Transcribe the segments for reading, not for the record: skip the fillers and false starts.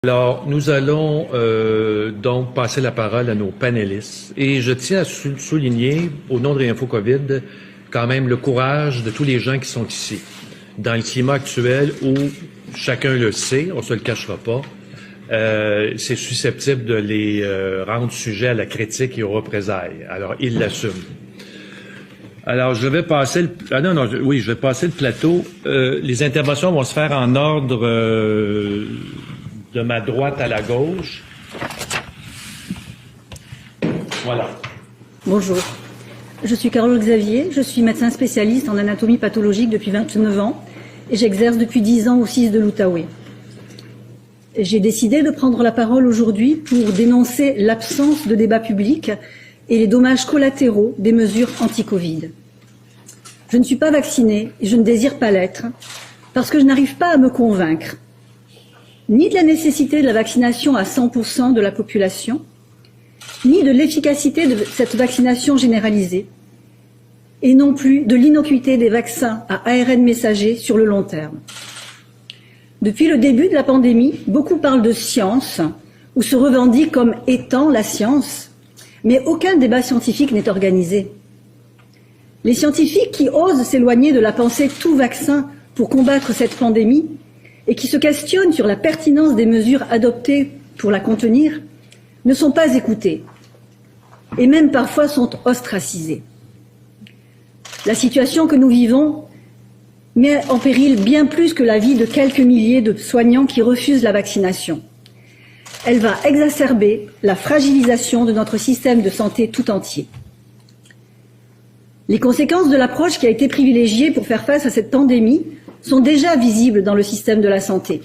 Alors, nous allons donc passer la parole à nos panélistes. Et je tiens à souligner, au nom de Réinfo COVID, quand même le courage de tous les gens qui sont ici. Dans le climat actuel où, chacun le sait, on se le cachera pas, c'est susceptible de les rendre sujets à la critique et aux représailles. Alors, ils l'assument. Alors, je vais passer je vais passer le plateau. Les interventions vont se faire en ordre de ma droite à la gauche. Voilà. Bonjour. Je suis Carole Xavier, je suis médecin spécialiste en anatomie pathologique depuis 29 ans et j'exerce depuis 10 ans au CIS de l'Outaouais. J'ai décidé de prendre la parole aujourd'hui pour dénoncer l'absence de débat public et les dommages collatéraux des mesures anti-Covid. Je ne suis pas vaccinée et je ne désire pas l'être parce que je n'arrive pas à me convaincre ni de la nécessité de la vaccination à 100% de la population, ni de l'efficacité de cette vaccination généralisée, et non plus de l'innocuité des vaccins à ARN messager sur le long terme. Depuis le début de la pandémie, beaucoup parlent de science ou se revendiquent comme étant la science, mais aucun débat scientifique n'est organisé. Les scientifiques qui osent s'éloigner de la pensée tout vaccin pour combattre cette pandémie et qui se questionnent sur la pertinence des mesures adoptées pour la contenir ne sont pas écoutés et même parfois sont ostracisés. La situation que nous vivons met en péril bien plus que la vie de quelques milliers de soignants qui refusent la vaccination. Elle va exacerber la fragilisation de notre système de santé tout entier. Les conséquences de l'approche qui a été privilégiée pour faire face à cette pandémie sont déjà visibles dans le système de la santé,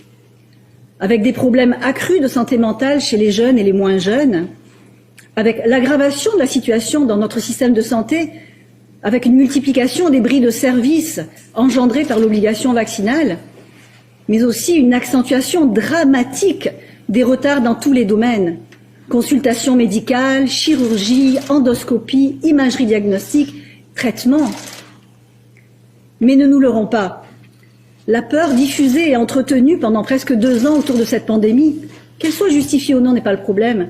avec des problèmes accrus de santé mentale chez les jeunes et les moins jeunes, avec l'aggravation de la situation dans notre système de santé, avec une multiplication des bris de services engendrés par l'obligation vaccinale, mais aussi une accentuation dramatique des retards dans tous les domaines, consultations médicales, chirurgie, endoscopie, imagerie diagnostique, traitement. Mais ne nous leurrons pas. La peur diffusée et entretenue pendant presque 2 ans autour de cette pandémie, qu'elle soit justifiée ou non n'est pas le problème,